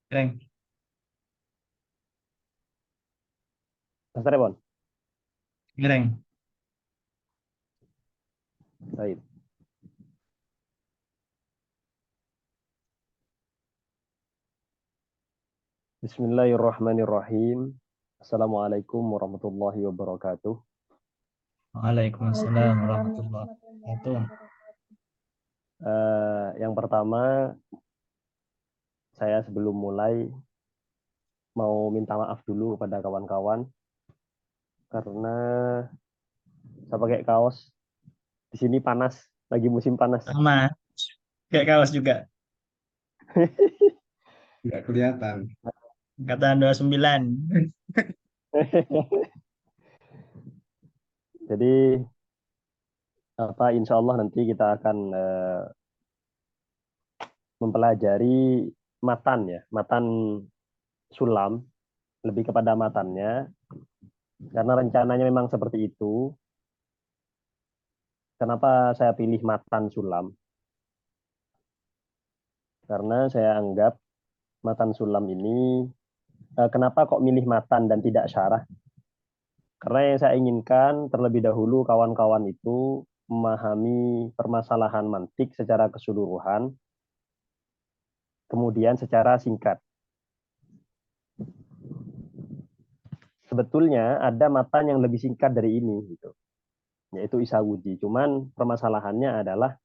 Reng. Mas Tremon, Reng. baik. Bismillahirrahmanirrahim. Assalamualaikum warahmatullahi wabarakatuh. Waalaikumsalam Waalaikumsalam warahmatullahi warahmatullahi wabarakatuh. wabarakatuh. Yang pertama, saya sebelum mulai mau minta maaf dulu kepada kawan-kawan karena saya pakai kaos. Di sini panas, lagi musim panas. Sama, kayak kaos juga. Nggak kelihatan. Angkatan 29. Jadi insya Allah nanti kita akan mempelajari matan ya, matan sulam, lebih kepada matannya. Karena rencananya memang seperti itu. Kenapa saya pilih matan sulam? Karena saya anggap matan sulam ini, kenapa kok milih matan dan tidak syarah? Karena yang saya inginkan terlebih dahulu kawan-kawan itu memahami permasalahan mantik secara keseluruhan, kemudian secara singkat. Sebetulnya ada matan yang lebih singkat dari ini, gitu, yaitu Isawuji. Cuman permasalahannya adalah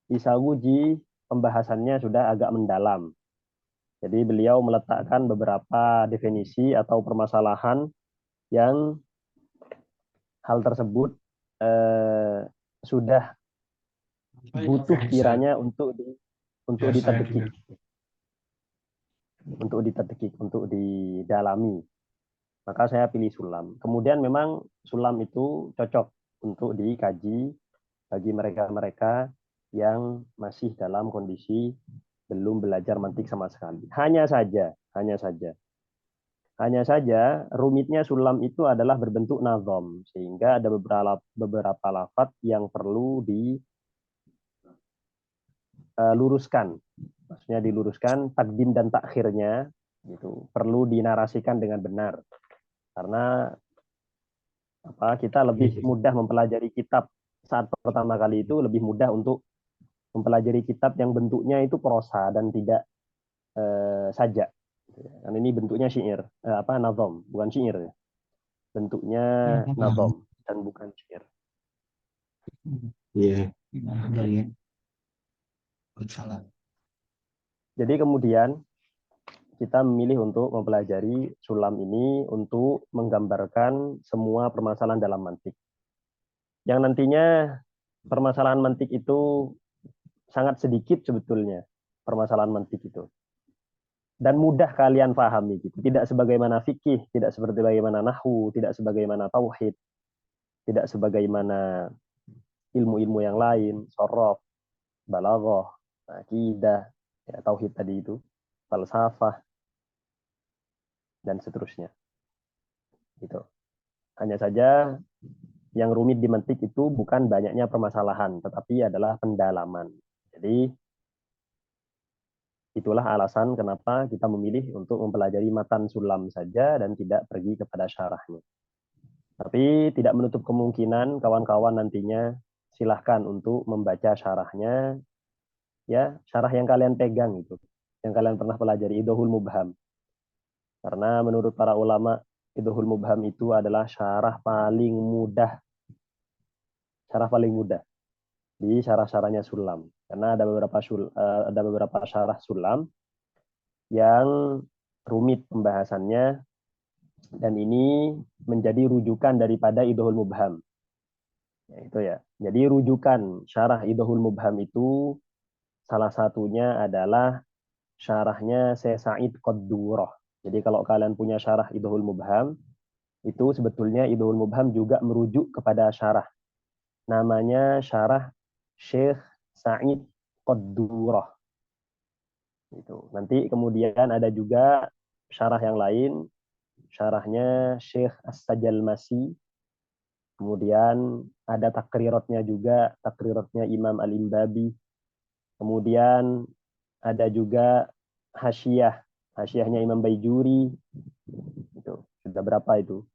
Isawuji pembahasannya sudah agak mendalam. Jadi beliau meletakkan beberapa definisi atau permasalahan yang hal tersebut eh, sudah butuh Oke, kiranya untuk biar saya diterteki, dengar. untuk didalami. Maka saya pilih sulam. Kemudian memang sulam itu cocok untuk dikaji bagi mereka-mereka yang masih dalam kondisi belum belajar mantik sama sekali. Hanya saja rumitnya sulam itu adalah berbentuk nazom, sehingga ada beberapa lafaz yang perlu diluruskan. Maksudnya diluruskan takdim dan takhirnya itu perlu dinarasikan dengan benar. Karena kita lebih Iya. mudah mempelajari kitab saat pertama kali itu lebih mudah untuk mempelajari kitab yang bentuknya itu prosa dan tidak sajak. Dan ini bentuknya syair, nazom, bukan syair ya. Bentuknya nazom dan bukan syair. Iya. Dari salah. Jadi kemudian kita memilih untuk mempelajari sulam ini untuk menggambarkan semua permasalahan dalam mantik. Yang nantinya permasalahan mantik itu sangat sedikit sebetulnya, permasalahan mantik itu. Dan mudah kalian pahami gitu. Tidak sebagaimana fikih, tidak seperti bagaimana nahwu, tidak sebagaimana tauhid, tidak sebagaimana ilmu-ilmu yang lain, sorof, balaghah, akidah, ya, tauhid tadi itu, falsafah dan seterusnya. Gitu. Hanya saja yang rumit di mantik itu bukan banyaknya permasalahan, tetapi adalah pendalaman. Jadi itulah alasan kenapa kita memilih untuk mempelajari matan sulam saja dan tidak pergi kepada syarahnya. Tapi tidak menutup kemungkinan kawan-kawan nantinya silahkan untuk membaca syarahnya, ya syarah yang kalian pegang itu, yang kalian pernah pelajari, Idohul Mubham. Karena menurut para ulama, Idohul Mubham itu adalah syarah paling mudah di syarah-syarahnya sulam. Karena ada beberapa syarah sulam yang rumit pembahasannya dan ini menjadi rujukan daripada Idohul Mubham. Ya, itu ya. Jadi rujukan syarah Idohul Mubham itu salah satunya adalah syarahnya Syekh Sa'id Qaddurah. Jadi kalau kalian punya syarah Idohul Mubham, itu sebetulnya Idohul Mubham juga merujuk kepada syarah. Namanya syarah Syekh Sa'id Qaddurah. Itu. Nanti kemudian ada juga syarah yang lain, syarahnya Syekh As-Sajalmasi. Kemudian ada takriratnya juga, takriratnya Imam Al-Imbabi. Kemudian ada juga Hasyiah Hasyiahnya Imam Baijuri. Itu sudah berapa itu?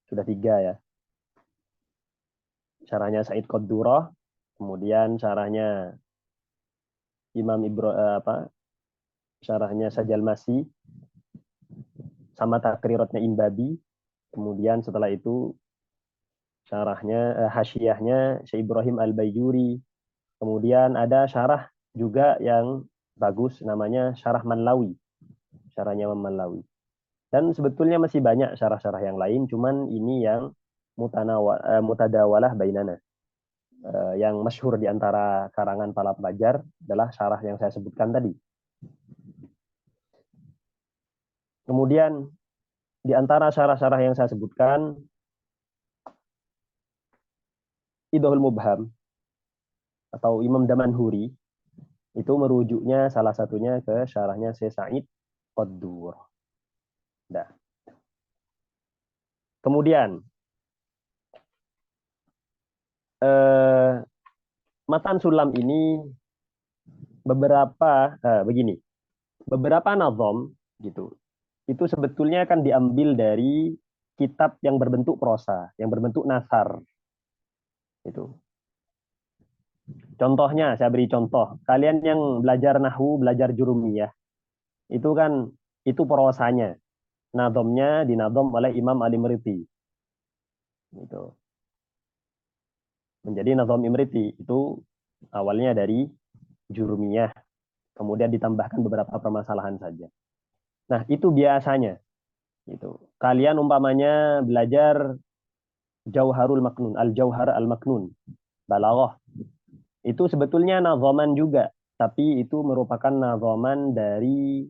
Sudah 3 ya. Syarahnya Said Qaddurah, kemudian syarahnya Imam syarahnya Sajal Masih, sama takriratnya Imbabi. Kemudian setelah itu syarahnya hasyiahnya Syekh Ibrahim Al-Baijuri. Kemudian ada syarah juga yang bagus namanya Syarah Manlawi. Syarahnya Imam Manlawi. Dan sebetulnya masih banyak syarah-syarah yang lain, cuman ini yang mutadawalah bainana. Yang masyhur di antara karangan para pelajar adalah syarah yang saya sebutkan tadi. Kemudian di antara syarah-syarah yang saya sebutkan, Idhul Mubham atau Imam Damanhuri itu merujuknya salah satunya ke syarahnya Syekh Said Qaddur. Nah. Kemudian Matan Sulam ini begini, beberapa nazom gitu, itu sebetulnya kan diambil dari kitab yang berbentuk prosa, yang berbentuk nasar. Itu. Contohnya, saya beri contoh. Kalian yang belajar nahwu, belajar jurumiyah, itu kan itu prosanya. Nazomnya dinazom oleh Imam Al-Imriti. Gitu. Menjadi nazom Imriti itu awalnya dari jurumiyah, kemudian ditambahkan beberapa permasalahan saja. Nah, itu biasanya. Gitu. Kalian umpamanya belajar Jauharul Maknun, Al-Jauhar Al-Maknun, Balaghah. Itu sebetulnya nazaman juga, tapi itu merupakan nazaman dari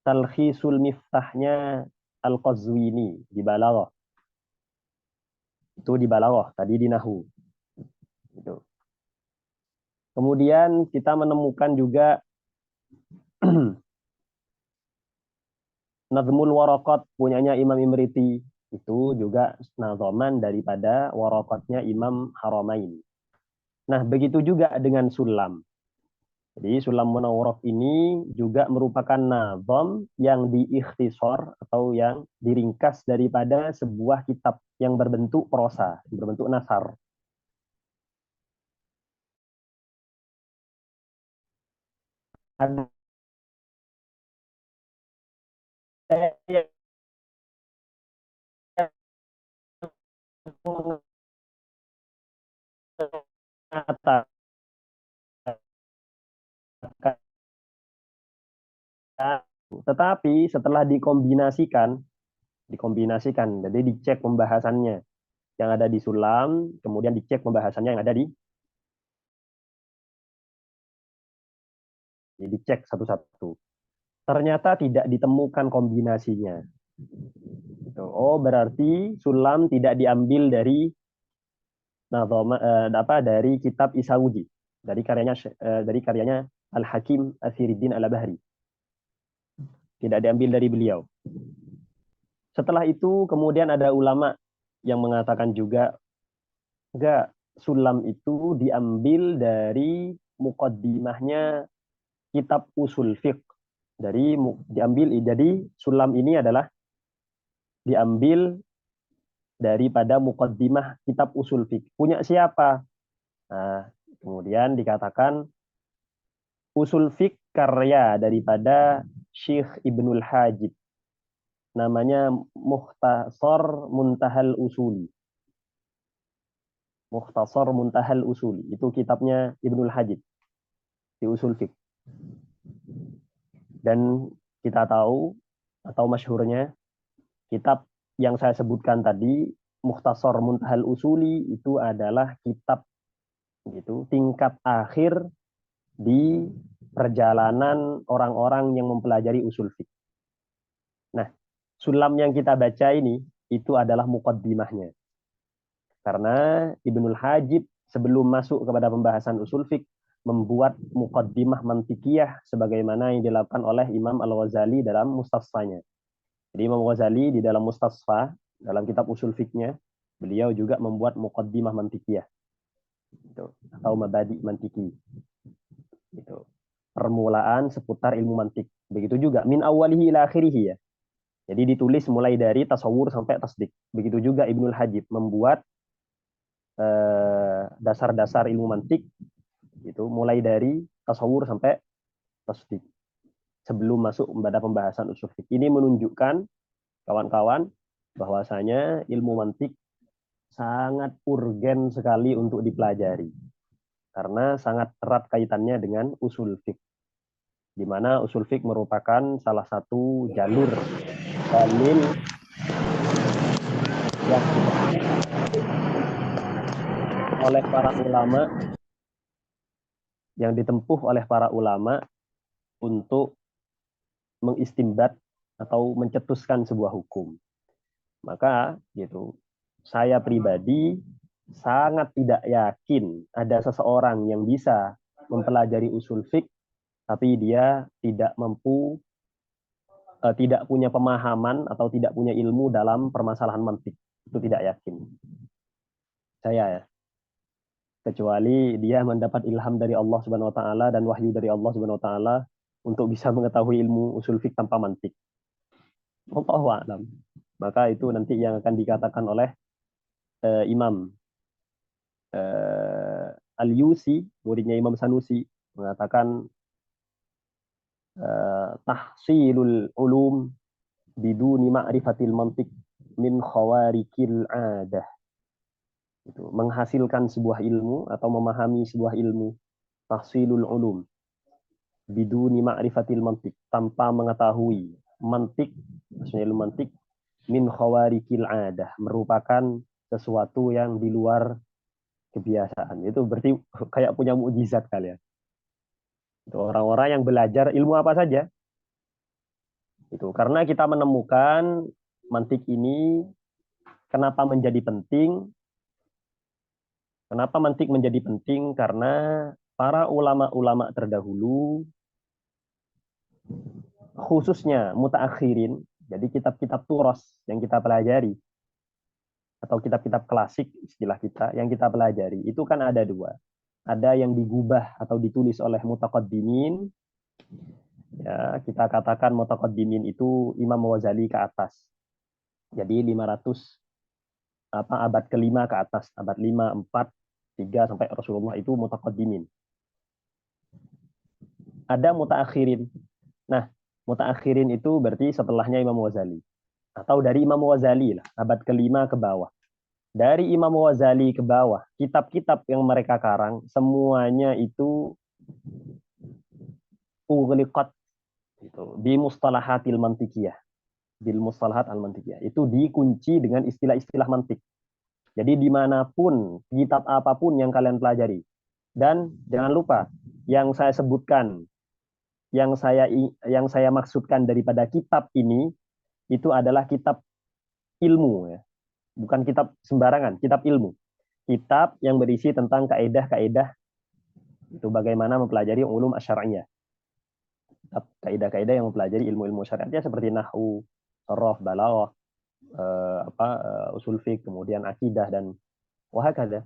Talkhisul Miftahnya Al-Qazwini di Balaghah. Itu di Balaghah, tadi di Nahwu. Gitu. Kemudian kita menemukan juga Nazmul Waraqat punyanya Imam Imriti. Itu juga nazaman daripada waraqatnya Imam Haramain. Nah, begitu juga dengan Sulam. Jadi Sulam Munawwarah ini juga merupakan nazam yang diikhtisar atau yang diringkas daripada sebuah kitab yang berbentuk prosa, berbentuk nasar. Ada yang mengatakan, tetapi setelah dikombinasikan, jadi dicek pembahasannya yang ada di Sulam, kemudian dicek pembahasannya yang ada dicek satu-satu. Ternyata tidak ditemukan kombinasinya. Oh, berarti Sulam tidak diambil dari dari kitab Isaudi, dari karyanya Al-Hakim Athiriddin Al-Bahri. Tidak diambil dari beliau. Setelah itu kemudian ada ulama yang mengatakan juga enggak, Sulam itu diambil dari muqaddimahnya kitab Usul Fiqh. Jadi Sulam ini adalah diambil daripada muqaddimah kitab Usul Fiqh. Punya siapa? Nah, kemudian dikatakan Usul Fiqh karya daripada Syekh Ibnul Hajib. Namanya Mukhtasar Muntahal Usuli. Mukhtasar Muntahal Usuli. Itu kitabnya Ibnul Hajib di Usul Fiqh. Dan kita tahu atau masyhurnya kitab yang saya sebutkan tadi, Mukhtasar Muntahal Usuli, itu adalah kitab gitu tingkat akhir di perjalanan orang-orang yang mempelajari usul fiqh. Nah, Sulam yang kita baca ini itu adalah muqaddimahnya. Karena Ibnul Hajib sebelum masuk kepada pembahasan usul fiqh membuat muqaddimah mantikiyah sebagaimana yang dilakukan oleh Imam Al-Ghazali dalam Mustasfanya. Jadi Imam Ghazali di dalam Mustasfa, dalam kitab usul fiqhnya, beliau juga membuat muqaddimah mantikiyah. Gitu. Atau mabadi mantiki. Gitu. Permulaan seputar ilmu mantik. Begitu juga min awalihi ila akhirih ya. Jadi ditulis mulai dari tasawur sampai tasdik. Begitu juga Ibnul Hajib membuat dasar-dasar ilmu mantik itu mulai dari tasawur sampai tasdik sebelum masuk pada pembahasan usul fikih. Ini menunjukkan kawan-kawan bahwasanya ilmu mantik sangat urgen sekali untuk dipelajari karena sangat erat kaitannya dengan usul fikih, di mana usul fikih merupakan salah satu jalur dalil yang oleh para ulama yang ditempuh oleh para ulama untuk mengistimbat atau mencetuskan sebuah hukum. Maka gitu, saya pribadi sangat tidak yakin ada seseorang yang bisa mempelajari usul fik tapi dia tidak mampu tidak punya pemahaman atau tidak punya ilmu dalam permasalahan mantik. Itu tidak yakin. Saya ya. Kecuali dia mendapat ilham dari Allah Subhanahu wa taala dan wahyu dari Allah Subhanahu wa taala untuk bisa mengetahui ilmu usul fik tanpa mantik. Wallahu a'lam. Maka itu nanti yang akan dikatakan oleh Imam Al-Yusi, muridnya Imam Sanusi, mengatakan tahsilul ulum biduni ma'rifatil mantik min khawarikil adah. Itu menghasilkan sebuah ilmu atau memahami sebuah ilmu, tahsilul ulum biduni ma'rifatil mantik, tanpa mengetahui mantik, maksudnya ilmu mantik, min khawarikil adah, merupakan sesuatu yang di luar kebiasaan. Itu berarti kayak punya mukjizat kalian. Itu orang-orang yang belajar ilmu apa saja. Itu karena kita menemukan mantik ini kenapa menjadi penting? Kenapa mantik menjadi penting? Karena para ulama-ulama terdahulu, khususnya mutaakhirin, jadi kitab-kitab turos yang kita pelajari, atau kitab-kitab klasik istilah kita yang kita pelajari, itu kan ada dua. Ada yang digubah atau ditulis oleh mutaqaddimin. Ya, kita katakan mutaqaddimin itu Imam Ghazali ke atas. Jadi 500 abad kelima ke atas, abad 5, 4, 3 sampai Rasulullah itu mutaqaddimin. Ada mutaakhirin. Nah, mutaakhirin itu berarti setelahnya Imam Ghazali. Atau dari Imam Ghazali lah, abad kelima ke bawah. Dari Imam Ghazali ke bawah, kitab-kitab yang mereka karang, semuanya itu ughliqat itu di mustalahatil mantikiyah. Bil mustalahat al-mantikiyah. Itu dikunci dengan istilah-istilah mantik. Jadi dimanapun, kitab apapun yang kalian pelajari. Dan jangan lupa, yang saya sebutkan, yang saya maksudkan daripada kitab ini, itu adalah kitab ilmu. Ya. Bukan kitab sembarangan, kitab ilmu. Kitab yang berisi tentang kaedah-kaedah itu bagaimana mempelajari ulum asy'ariyah. Kaedah-kaedah yang mempelajari ilmu-ilmu syariatnya seperti nahwu, sharaf, balaghah, usul fiqh, kemudian akidah dan wahakadha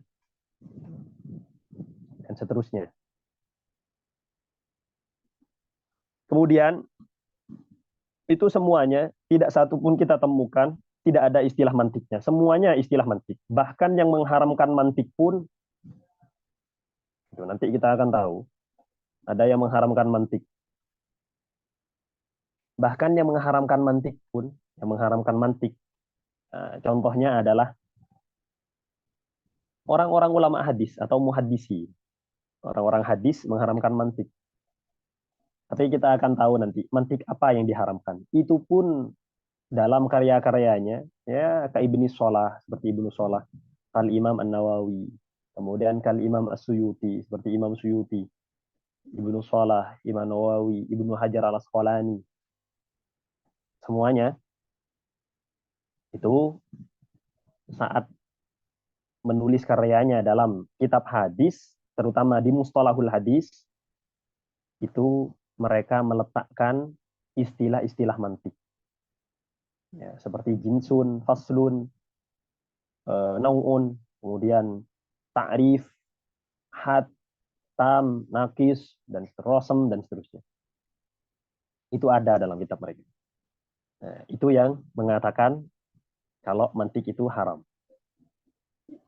dan seterusnya. Kemudian itu semuanya tidak satu pun kita temukan tidak ada istilah mantiknya. Semuanya istilah mantik. Bahkan yang mengharamkan mantik pun itu nanti kita akan tahu. Ada yang mengharamkan mantik. Bahkan yang mengharamkan mantik pun, yang mengharamkan mantik. Nah, contohnya adalah orang-orang ulama hadis atau muhaddisi. Orang-orang hadis mengharamkan mantik. Tapi kita akan tahu nanti mantik apa yang diharamkan. Itu pun dalam karya-karyanya, ya Kak Ibnu Shalah, seperti Ibnu Shalah, Kal Imam An-Nawawi, kemudian Kal Imam As-Suyuti, seperti Imam Suyuti, Ibnu Shalah, Imam Nawawi, Ibnu Hajar Al-Asqalani. Semuanya itu saat menulis karyanya dalam kitab hadis, terutama di mustalahul hadis, itu mereka meletakkan istilah-istilah mantik. Ya, seperti jinsun, faslun, nau'un, kemudian ta'rif, had, tam, nakis, dan rosem, dan seterusnya. Itu ada dalam kitab mereka. Nah, itu yang mengatakan kalau mantik itu haram.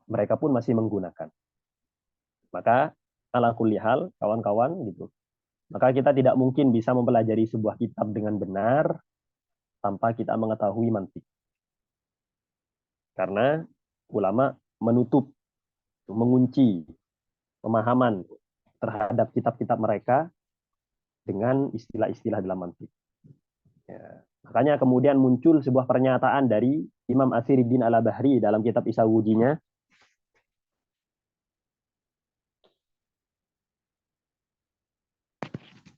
Mereka pun masih menggunakan. Maka ala kulli hal, kawan-kawan gitu. Maka kita tidak mungkin bisa mempelajari sebuah kitab dengan benar tanpa kita mengetahui mantik. Karena ulama menutup, mengunci pemahaman terhadap kitab-kitab mereka dengan istilah-istilah dalam mantik. Ya. Makanya kemudian muncul sebuah pernyataan dari Imam Asiruddin Al-Bahri dalam kitab Isawudinya,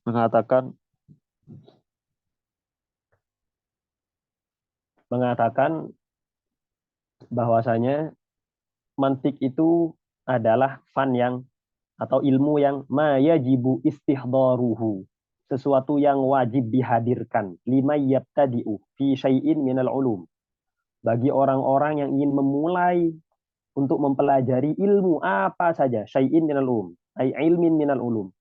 mengatakan bahwasanya mantik itu adalah fan yang atau ilmu yang ma yajibu istihdaruhu, sesuatu yang wajib dihadirkan, lima yabtadi'u fi syai'in minal ulum, bagi orang-orang yang ingin memulai untuk mempelajari ilmu apa saja, syai'in minal ulum, ay ilmin minal ulum,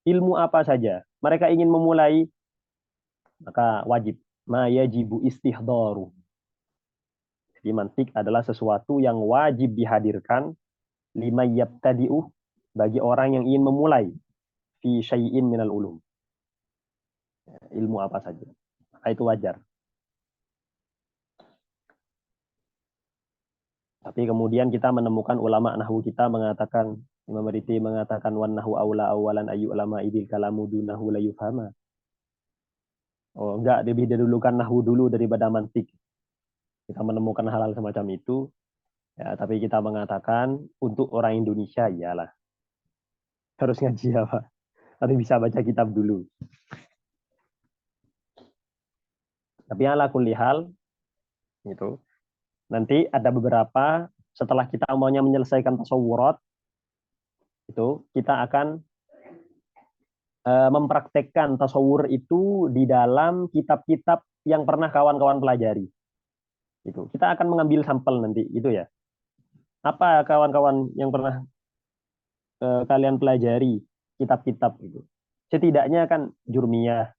ilmu apa saja mereka ingin memulai, maka wajib ma yajibu istihdaru. Jadi mantik adalah sesuatu yang wajib dihadirkan, lima yabtadi'u, bagi orang yang ingin memulai, fi syai'in minal ulum, ilmu apa saja. Maka itu wajar. Tapi kemudian kita menemukan ulama nahwu kita mengatakan, Imam Riti mengatakan wan nahwu aula awalan ayu ulama idil kalamu dunahu la yufhama. Oh, enggak, lebih didahulukan nahwu dulu daripada mantik. Kita menemukan hal-hal semacam itu. Ya, tapi kita mengatakan untuk orang Indonesia iyalah harus ngaji apa? Harus bisa baca kitab dulu. Tapi ala kulli hal gitu. Nanti ada beberapa setelah kita maunya menyelesaikan tasawurat itu kita akan mempraktekkan tasawur itu di dalam kitab-kitab yang pernah kawan-kawan pelajari. Itu. Kita akan mengambil sampel nanti itu ya. Apa kawan-kawan yang pernah kalian pelajari kitab-kitab itu? Setidaknya kan Jurmiyah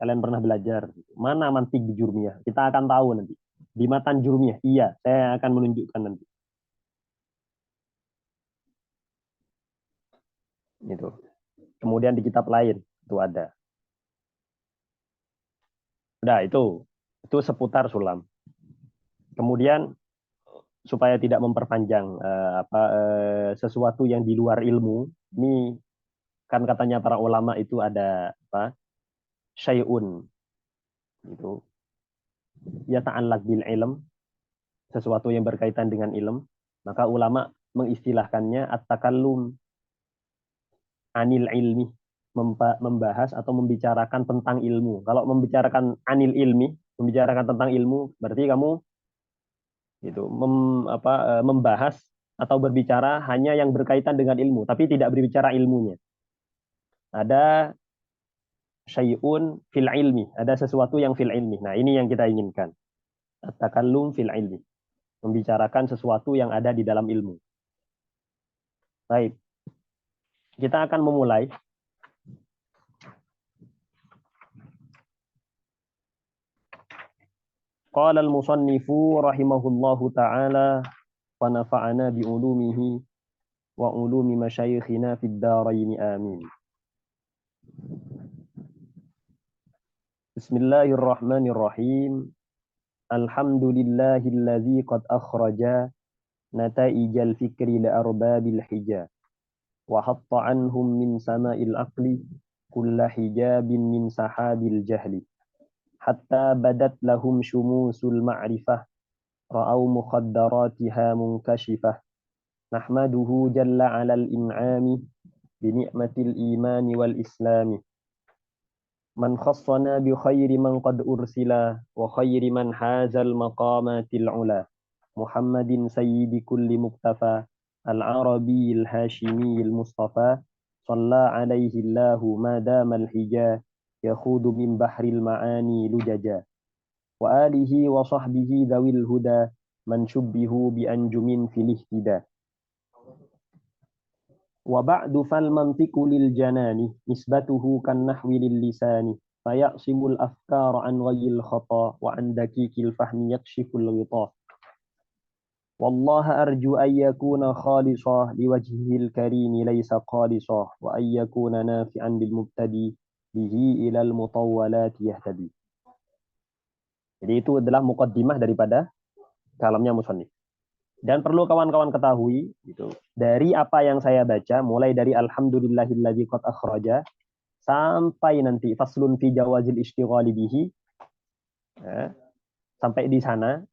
kalian pernah belajar. Mana mantik di Jurmiyah? Kita akan tahu nanti. Di matan Jurmiyah, iya, saya akan menunjukkan nanti. Itu. Kemudian di kitab lain itu ada. Udah itu seputar sulam. Kemudian supaya tidak memperpanjang sesuatu yang di luar ilmu, ini kan katanya para ulama itu ada apa? Syai'un itu ya ta'allaq bil ilm, sesuatu yang berkaitan dengan ilm, maka ulama mengistilahkannya at-takallum anil ilmi, membahas atau membicarakan tentang ilmu. Kalau membicarakan anil ilmi, membicarakan tentang ilmu, berarti kamu itu membahas atau berbicara hanya yang berkaitan dengan ilmu, tapi tidak berbicara ilmunya. Ada syai'un fil ilmi, ada sesuatu yang fil ilmi. Nah, ini yang kita inginkan. At-takallum fil ilmi, membicarakan sesuatu yang ada di dalam ilmu. Baik. Kita akan memulai. Qala al-musannifu rahimahullahu ta'ala wa nafa'ana bi ulumihi wa ulumi masyayikhina fid darain amin. Bismillahirrahmanirrahim. Alhamdulillahilladzi qad akhraja nataijal fikri li arbabil hija wa hatta anhum min sama'il aqli kulla hijabin min sahabil jahli hatta badat lahum syumusul ma'rifah ra'au mukhaddaratiha munkashifah nahmaduhu jalla 'alal in'ami bi ni'matil imani wal islami man khassana bi khairi man qad ursila wa khairi man hazal maqamatil ula Muhammadin sayyidi kulli muktafa al-arabi al-hashimi al-mustafa salla alaihi Allahu ma dama al-hija yakhudu min bahril ma'ani lujaja wa alihi wa sahbihi dhawil huda man syubbihu bi anjumin fil ihtida wa ba'du fal mantiqu lil janani nisbatuhu kan nahwi lil lisani فيعصم الأفكار عن غي الخطا وعن دقيق الفهم يكشف الغطاء والله أرجو أن يكون خالصا لوجهه الكريم ليس خالصا وأن يكون نافعا للمبتدي به إلى المطولات يهتدي. Jadi itu adalah muqaddimah daripada kalamnya musannif. Dan perlu kawan-kawan ketahui gitu, dari apa yang saya baca mulai dari alhamdulillahilladzi qad akhraja sampai nanti faslun fi jawazil istighali bihi, ya, sampai di sana,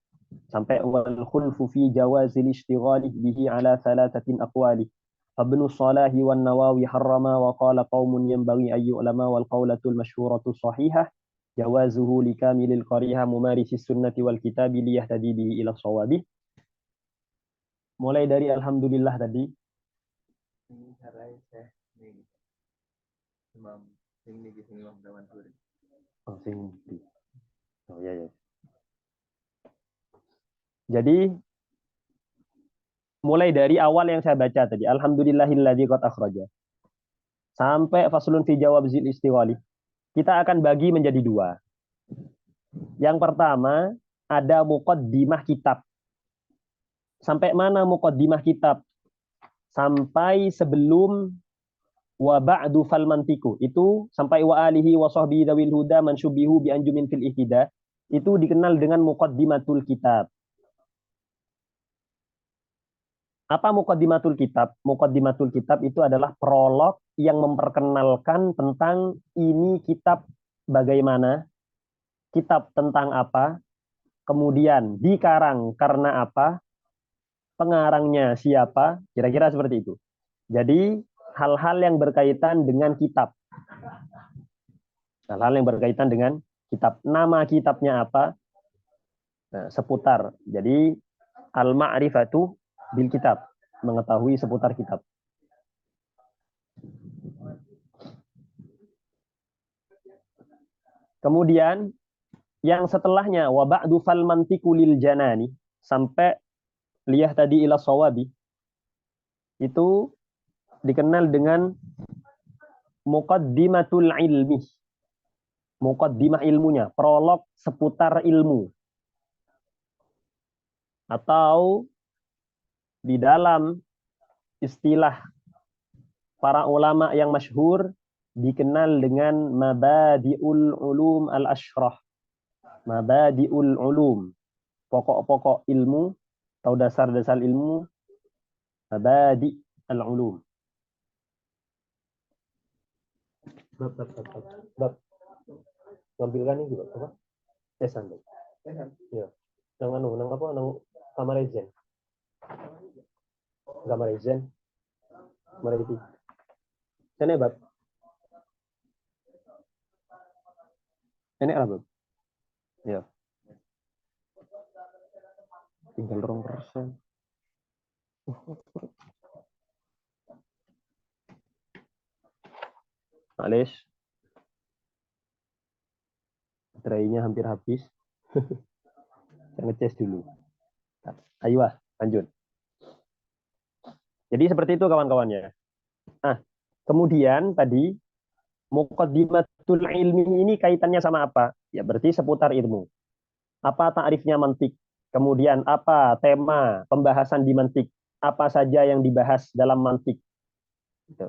sampai wal khulfu fi jawazil istighali bihi ala thalathatin aqwali fabnu salahi wan nawawi harrama wa qala qaumun yanbaghi ay yu'lama wal qawlatul masyhuratu sahihah jawazuhu likamilil qariha mumarisis sunnati wal kitabi liyahtadi bihi ila shawabi. Mulai dari alhamdulillah tadi. Oh ya ya. Jadi mulai dari awal yang saya baca tadi, alhamdulillahilladzi qad akhraja sampai faslun fi jawazil istighali, kita akan bagi menjadi dua. Yang pertama ada muqaddimah kitab. Sampai mana muqaddimah kitab? Sampai sebelum wa ba'du fal mantiku. Itu sampai wa alihi wa sahbihi dawil huda man syubihu bi anjumin fil ihtida. Itu dikenal dengan muqaddimatul kitab. Apa muqaddimatul kitab? Muqaddimatul kitab itu adalah prolog yang memperkenalkan tentang ini kitab bagaimana, kitab tentang apa, kemudian dikarang karena apa, pengarangnya siapa, kira-kira seperti itu. Jadi hal-hal yang berkaitan dengan kitab. Hal-hal yang berkaitan dengan kitab. Nama kitabnya apa? Nah, seputar. Jadi al-ma'rifatu bil kitab, mengetahui seputar kitab. Kemudian yang setelahnya wa ba'du fal mantiqu lil janani sampai liyah tadi ila sawabi, itu dikenal dengan muqaddimatul ilmi. Muqaddimah ilmunya, prolog seputar ilmu. Atau di dalam istilah para ulama yang masyhur dikenal dengan mabadi'ul ulum al-ashrah. Mabadi'ul ulum, pokok-pokok ilmu atau dasar-dasar ilmu, mabadi' al-ulum. Bab. Ngambilkan ini juga apa? Tesan. Ya. Nang apa? Nang kamar ejen. Kamar ejen. Mari itu. Sana bab. Ini apa bab? Ya. Tinggal 2%. Alis. Baterainya hampir habis. Saya ngecas dulu. Ayo lanjut. Jadi seperti itu kawan-kawannya. Nah, kemudian tadi muqaddimatul ilmi ini kaitannya sama apa? Ya berarti seputar ilmu. Apa ta'rifnya mantik? Kemudian apa tema pembahasan di mantik? Apa saja yang dibahas dalam mantik? Gitu.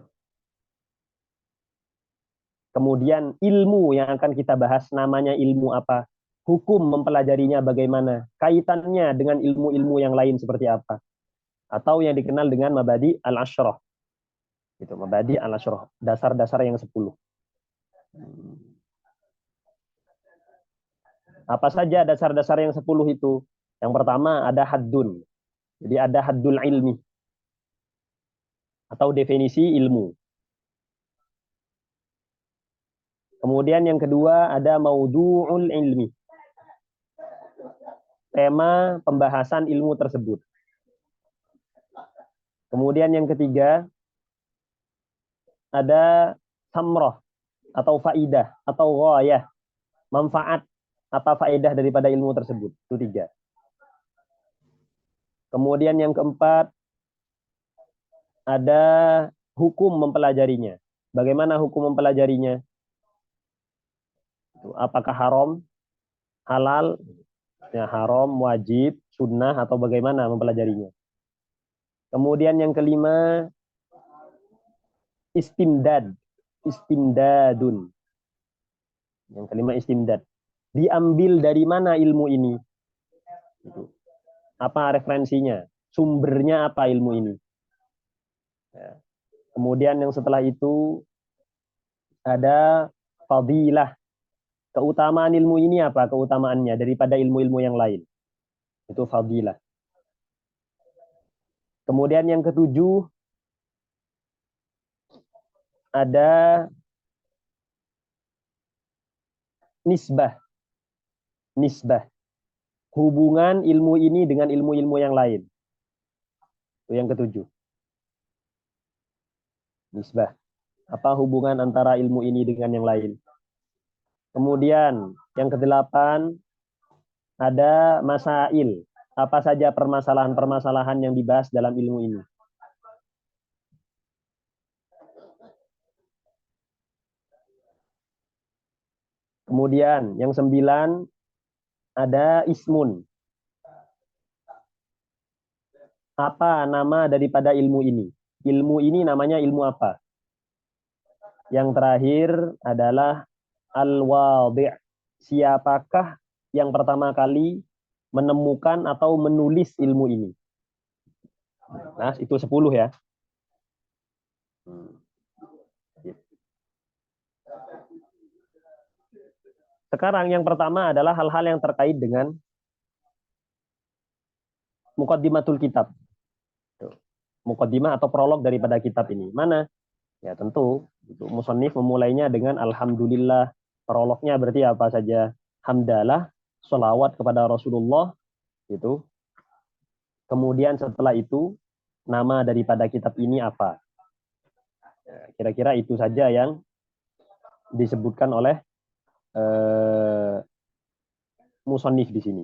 Kemudian ilmu yang akan kita bahas namanya ilmu apa? Hukum mempelajarinya bagaimana? Kaitannya dengan ilmu-ilmu yang lain seperti apa? Atau yang dikenal dengan mabadi al-ashrah. Gitu, mabadi al-ashrah, dasar-dasar yang 10. Apa saja dasar-dasar yang 10 itu? Yang pertama ada haddun. Jadi ada haddul ilmi. Atau definisi ilmu. Kemudian yang kedua ada maudu'ul ilmi. Tema pembahasan ilmu tersebut. Kemudian yang ketiga ada samrah atau faidah atau ghayah, manfaat apa faedah daripada ilmu tersebut. Itu 3. Kemudian yang keempat ada hukum mempelajarinya. Bagaimana hukum mempelajarinya? Apakah haram, halal, ya, haram, wajib, sunnah, atau bagaimana mempelajarinya. Kemudian yang kelima, istimdad, istimdadun. Yang kelima istimdad. Diambil dari mana ilmu ini? Apa referensinya? Sumbernya apa ilmu ini? Ya. Kemudian yang setelah itu ada fadilah. Keutamaan ilmu ini apa? Keutamaannya daripada ilmu-ilmu yang lain. Itu fadilah. Kemudian yang ketujuh ada nisbah. Nisbah. Hubungan ilmu ini dengan ilmu-ilmu yang lain. Itu yang ketujuh. Nisbah. Apa hubungan antara ilmu ini dengan yang lain? Kemudian yang kedelapan ada masail. Apa saja permasalahan-permasalahan yang dibahas dalam ilmu ini? Kemudian yang sembilan ada ismun. Apa nama daripada ilmu ini? Ilmu ini namanya ilmu apa? Yang terakhir adalah al-wadhi'. Siapakah yang pertama kali menemukan atau menulis ilmu ini? Nah, itu 10 ya. Sekarang yang pertama adalah hal-hal yang terkait dengan muqaddimatul kitab. Muqaddimah atau prolog daripada kitab ini. Mana? Ya tentu, musannif memulainya dengan alhamdulillah. Prolognya berarti apa saja? Hamdalah, sholawat kepada Rasulullah, gitu. Kemudian setelah itu, nama daripada kitab ini apa? Kira-kira itu saja yang disebutkan oleh musannif di sini.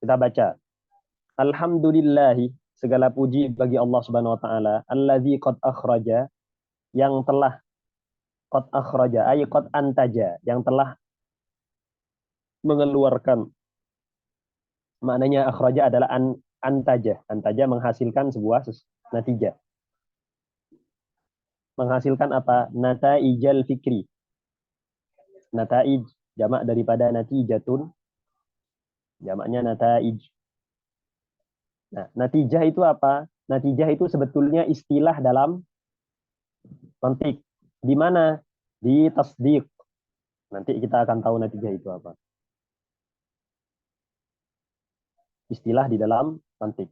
Kita baca. Alhamdulillahi, segala puji bagi Allah Subhanahu wa taala, allazi qad akhraja, yang telah qad akhraja, ay qad antaja, yang telah mengeluarkan. Maknanya akhraja adalah antaja. Antaja menghasilkan sebuah natijah. Menghasilkan apa? Nataijal fikri. Nataij, jamak daripada natijatun. Jamaknya nataij. Nah, natijah itu apa? Natijah itu sebetulnya istilah dalam mantik. Di mana? Di tasdiq. Nanti kita akan tahu natijah itu apa. Istilah di dalam mantik.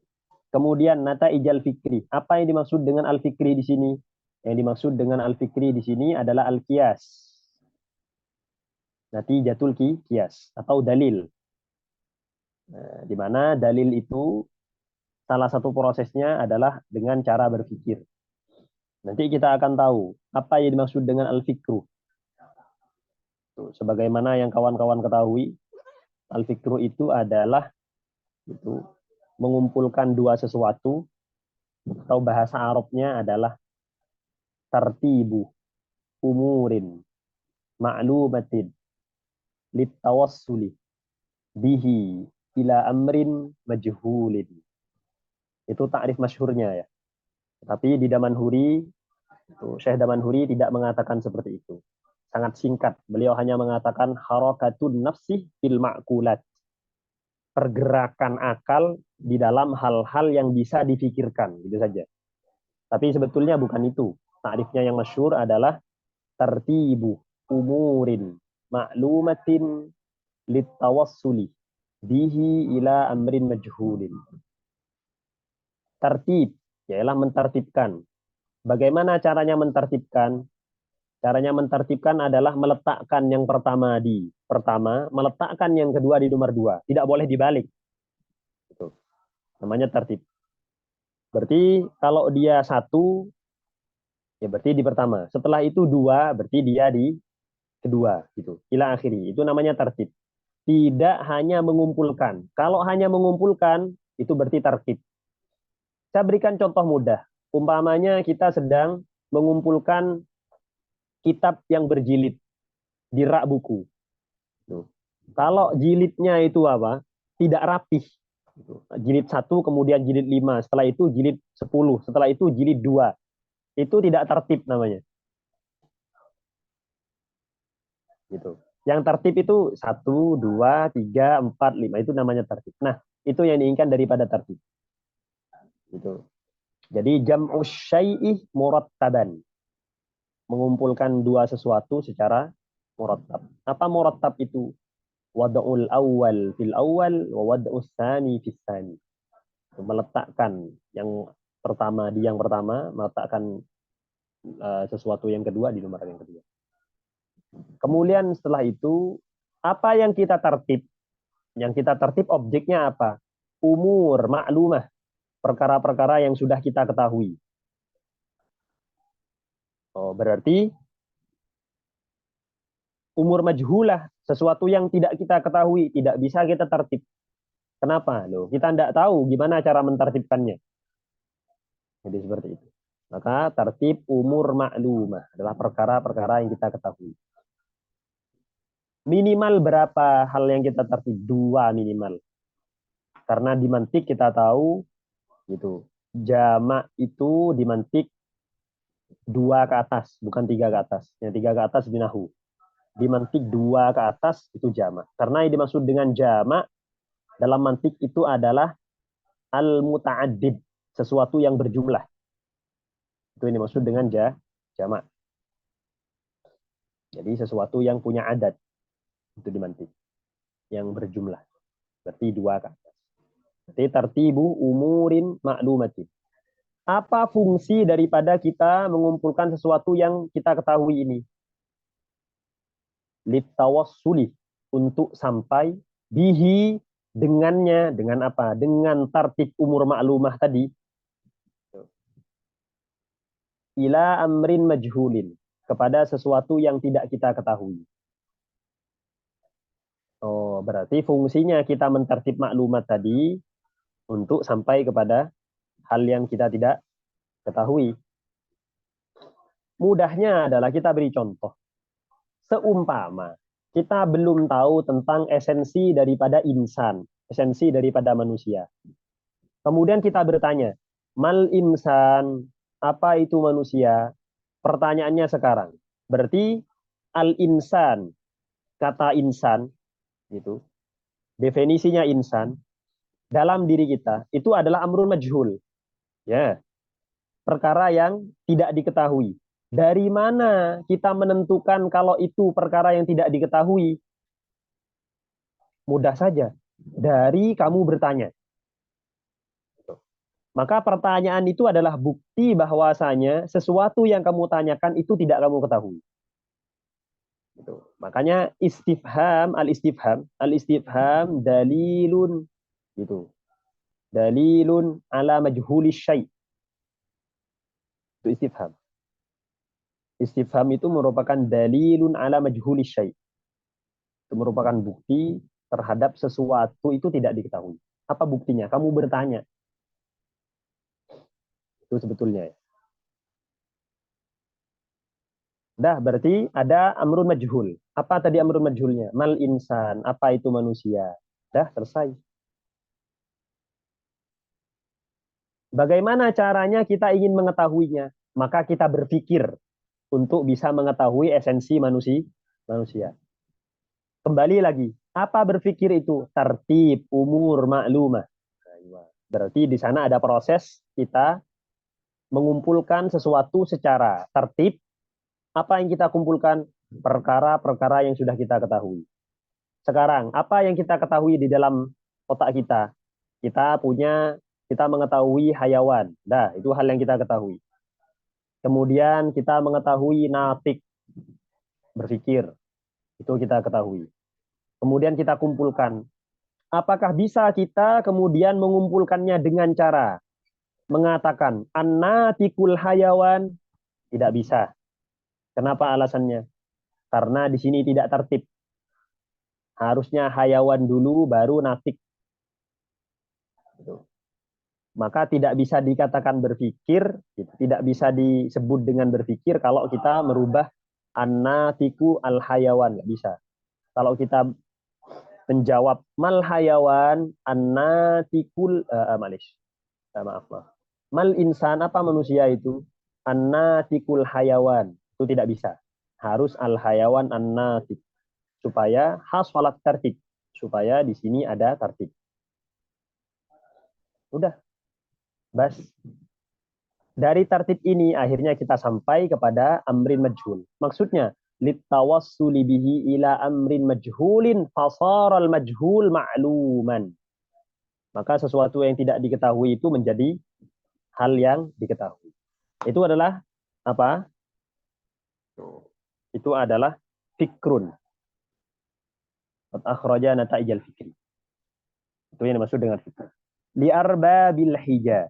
Kemudian nataijal fikri. Apa yang dimaksud dengan al-fikri di sini? Yang dimaksud dengan al-fikri di sini adalah al-qiyas. Natijatul qiyas atau dalil. Nah, di mana dalil itu salah satu prosesnya adalah dengan cara berpikir. Nanti kita akan tahu apa yang dimaksud dengan al-fikru. Sebagaimana yang kawan-kawan ketahui, al-fikru itu adalah mengumpulkan dua sesuatu, atau bahasa Arabnya adalah tartibu umurin ma'lumatin litawassuli bihi ila amrin majhulin. Itu takrif masyhurnya ya. Tapi di Damanhuri, Syekh Damanhuri tidak mengatakan seperti itu. Sangat singkat. Beliau hanya mengatakan harakatun nafsi fil ma'kulat. Pergerakan akal di dalam hal-hal yang bisa difikirkan, gitu saja. Tapi sebetulnya bukan itu. Takrifnya yang masyhur adalah tartibu umurin ma'lumatin litawassuli bihi ila amrin majhulin. Tertib, ialah mentertibkan. Bagaimana caranya mentertibkan? Caranya mentertibkan adalah meletakkan yang pertama di pertama, meletakkan yang kedua di nomor dua. Tidak boleh dibalik. Itu namanya tertib. Berarti kalau dia satu, ya berarti di pertama. Setelah itu dua, berarti dia di kedua. Gitu. Ila akhiri. Itu namanya tertib. Tidak hanya mengumpulkan. Kalau hanya mengumpulkan, itu berarti tertib. Saya berikan contoh mudah. Umpamanya kita sedang mengumpulkan kitab yang berjilid di rak buku. Tuh. Kalau jilidnya itu apa? Tidak rapih. Jilid 1, kemudian jilid 5, setelah itu jilid 10, setelah itu jilid 2. Itu tidak tertib namanya. Gitu. Yang tertib itu 1, 2, 3, 4, 5. Itu namanya tertib. Nah, itu yang diinginkan daripada tertib. Gitu. Jadi jam'u syai'i murattaban. Mengumpulkan dua sesuatu secara murattab. Apa murattab itu? Wada'ul awal fil awal wa wada'us tsani fis tsani. Meletakkan yang pertama di yang pertama, meletakkan sesuatu yang kedua di nomor yang kedua. Kemudian setelah itu apa yang kita tertib? Yang kita tertib objeknya apa? Umur maklumah, perkara-perkara yang sudah kita ketahui. Oh, berarti umur majhulah, sesuatu yang tidak kita ketahui, tidak bisa kita tertib. Kenapa? Loh, kita tidak tahu gimana cara mentertibkannya. Jadi seperti itu. Maka tertib umur maklumah adalah perkara-perkara yang kita ketahui. Minimal berapa hal yang kita tertib? 2 minimal. Karena di mantik kita tahu gitu. Jamak itu di mantik 2 ke atas, bukan 3 ke atas. Yang 3 ke atas di nahu. Di mantik 2 ke atas itu jamak. Karena yang dimaksud dengan jamak dalam mantik itu adalah al-muta'addid, sesuatu yang berjumlah. Itu yang dimaksud dengan jamak. Jadi sesuatu yang punya adat itu dimantik, yang berjumlah. Berarti 2 ke atas. Berarti tartibu umurin maklumatin. Apa fungsi daripada kita mengumpulkan sesuatu yang kita ketahui ini? Litawassuli, untuk sampai bihi, dengannya, dengan apa? Dengan tartib umur maklumah tadi, ila amrin majhulin, kepada sesuatu yang tidak kita ketahui. Oh, berarti fungsinya kita mentertib maklumat tadi untuk sampai kepada hal yang kita tidak ketahui. Mudahnya adalah kita beri contoh. Seumpama kita belum tahu tentang esensi daripada insan, esensi daripada manusia. Kemudian kita bertanya, mal insan, apa itu manusia? Pertanyaannya sekarang. Berarti al-insan, kata insan, gitu. Definisinya insan dalam diri kita itu adalah amrun majhul. Ya, perkara yang tidak diketahui. Dari mana kita menentukan kalau itu perkara yang tidak diketahui? Mudah saja. Dari kamu bertanya. Maka pertanyaan itu adalah bukti bahwasanya sesuatu yang kamu tanyakan itu tidak kamu ketahui. Gitu. Makanya al-istifham dalilun, gitu. Dalilun ala majhuli syai'. Itu istifham. Istifham itu merupakan dalilun ala majhuli syai'. Itu merupakan bukti terhadap sesuatu itu tidak diketahui. Apa buktinya? Kamu bertanya. Itu sebetulnya. Dah, berarti ada amrun majhul. Apa tadi amrun majhulnya? Mal insan. Apa itu manusia? Dah, selesai. Bagaimana caranya kita ingin mengetahuinya? Maka kita berpikir untuk bisa mengetahui esensi manusia. Kembali lagi, apa berpikir itu? Tertib, umur, maklumah. Berarti di sana ada proses kita mengumpulkan sesuatu secara tertib. Apa yang kita kumpulkan? Perkara-perkara yang sudah kita ketahui. Sekarang, apa yang kita ketahui di dalam otak kita? Kita mengetahui hayawan. Dah, itu hal yang kita ketahui. Kemudian kita mengetahui natik, berpikir. Itu kita ketahui. Kemudian kita kumpulkan. Apakah bisa kita kemudian mengumpulkannya dengan cara mengatakan an-natikul hayawan? Tidak bisa. Kenapa alasannya? Karena di sini tidak tertib. Harusnya hayawan dulu baru natik. Maka tidak bisa dikatakan berpikir, gitu. Tidak bisa disebut dengan berpikir kalau kita merubah an-natiku al-hayawan, nggak bisa. Kalau kita menjawab mal hayawan an-natikul maaf. Mal insan, apa manusia itu? An-natikul hayawan. Itu tidak bisa. Harus al-hayawan an-natik. Supaya hasolat tertib. Supaya di sini ada tertib. Udah. Bas. Dari tertib ini akhirnya kita sampai kepada amrin majhul. Maksudnya, litawassuli bihi ila amrin majhulin fasaral majhul ma'luman. Maka sesuatu yang tidak diketahui itu menjadi hal yang diketahui. Itu adalah apa? Itu adalah fikrun. Qad akhraja nata'ijal fikri. Itu yang dimaksud dengan fikr. Li arbabil hija.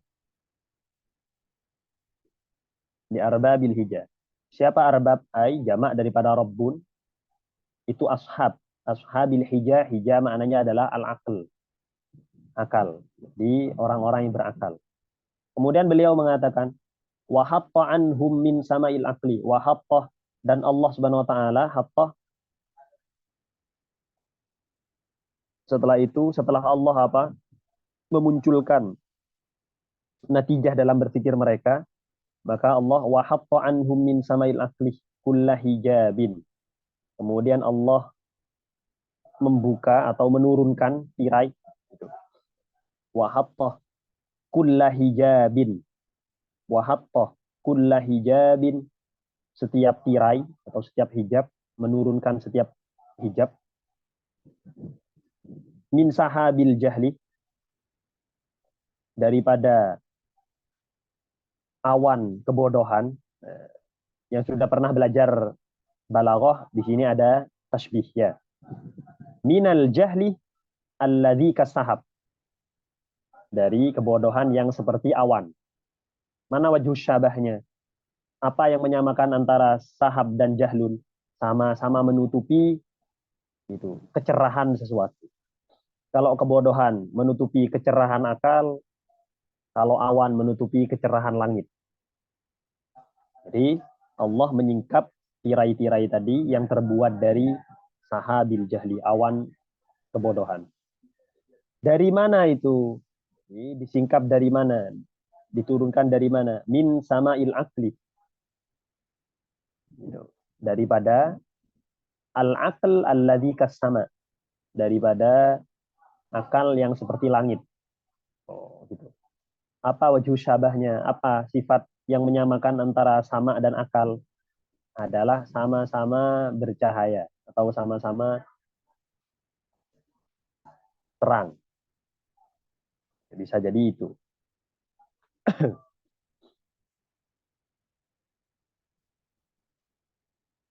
Li arbabil hija. Siapa arbab? Ay jamak daripada rabbun. Itu ashab. Ashabil hija. Hija maknanya adalah al-aql. Akal. Jadi orang-orang yang berakal. Kemudian beliau mengatakan, wa hatta anhum min sama'il aqli. Wa hatta, dan Allah Subhanahu wa taala hatta, setelah Allah apa? Memunculkan natijah dalam berpikir mereka, maka Allah wa hatta anhum min sama'il aqli kullah hijabin. Kemudian Allah membuka atau menurunkan tirai. Wa hatta kullah hijabin. Wa hatta kullah hijabin, setiap tirai atau setiap hijab, menurunkan setiap hijab, min sahabil jahli, daripada awan kebodohan. Yang sudah pernah belajar balaghah, di sini ada tasbih ya. Minal jahli alladzi kasahab, dari kebodohan yang seperti awan. Mana wajh syabahnya? Apa yang menyamakan antara sahab dan jahlun? Sama-sama menutupi itu kecerahan sesuatu. Kalau kebodohan menutupi kecerahan akal, kalau awan menutupi kecerahan langit. Jadi Allah menyingkap tirai-tirai tadi yang terbuat dari sahabil jahli, awan kebodohan. Dari mana itu? Ini disingkap dari mana? Diturunkan dari mana? Min sama'il aqli. Daripada al-aql alladzi kas-sama. Daripada akal yang seperti langit. Oh, gitu. Apa wajh syabahnya? Apa sifat yang menyamakan antara sama dan akal? Adalah sama-sama bercahaya atau sama-sama terang. Bisa jadi itu.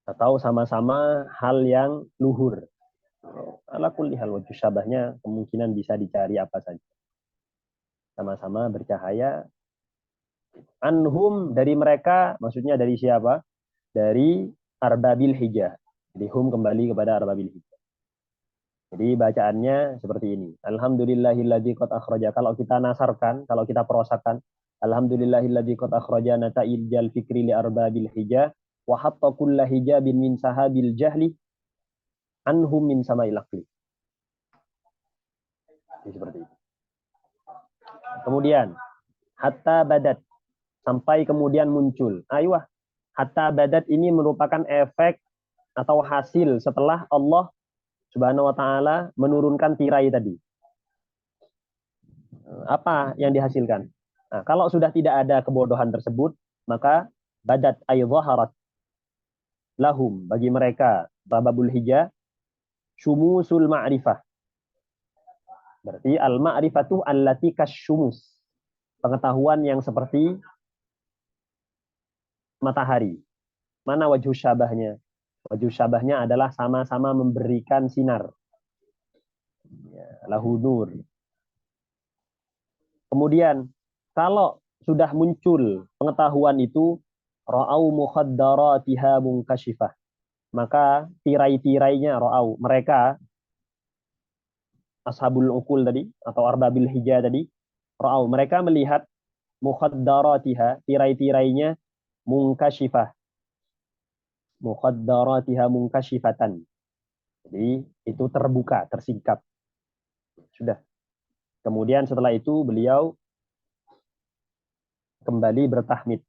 Atau sama-sama hal yang luhur. Ala kulli hal wajh syabahnya kemungkinan bisa dicari apa saja. Sama-sama bercahaya. Anhum, dari mereka, maksudnya dari siapa? Dari arbabil hijah. Jadi hum kembali kepada arbabil hijah. Jadi bacaannya seperti ini. Alhamdulillahilladzi qad akhraja. Kalau kita nasarkan, kalau kita perosakan, alhamdulillahilladzi qad akhraja nata'ijal fikri li arbabil hijah wa hatta kulla hijabin min sahabil jahli anhum min sama'il aqli. Seperti itu. Kemudian hatta badat, sampai kemudian muncul. Aywa, hatta badat ini merupakan efek atau hasil setelah Allah Subhanahu wa taala menurunkan tirai tadi. Apa yang dihasilkan? Nah, kalau sudah tidak ada kebodohan tersebut, maka badat ay zaharat lahum, bagi mereka bababul hijah, syumusul ma'rifah. Berarti al-ma'rifatu allati kasyumus, pengetahuan yang seperti matahari. Mana wajh syabahnya? Wajh syabahnya adalah sama-sama memberikan sinar. Ya, lahu nur. Kemudian kalau sudah muncul pengetahuan itu, ra'au mukhaddaratiha munkashifah, maka tirai-tirainya ra'au, mereka ashabul ukul tadi atau arbabil hijah tadi, Ra'au, mereka melihat mukhaddaratiha, tirai-tirainya mungkashifah. Mukhaddaratiha mungkashifatan. Jadi itu terbuka, tersingkap. Sudah. Kemudian setelah itu beliau kembali bertahmid.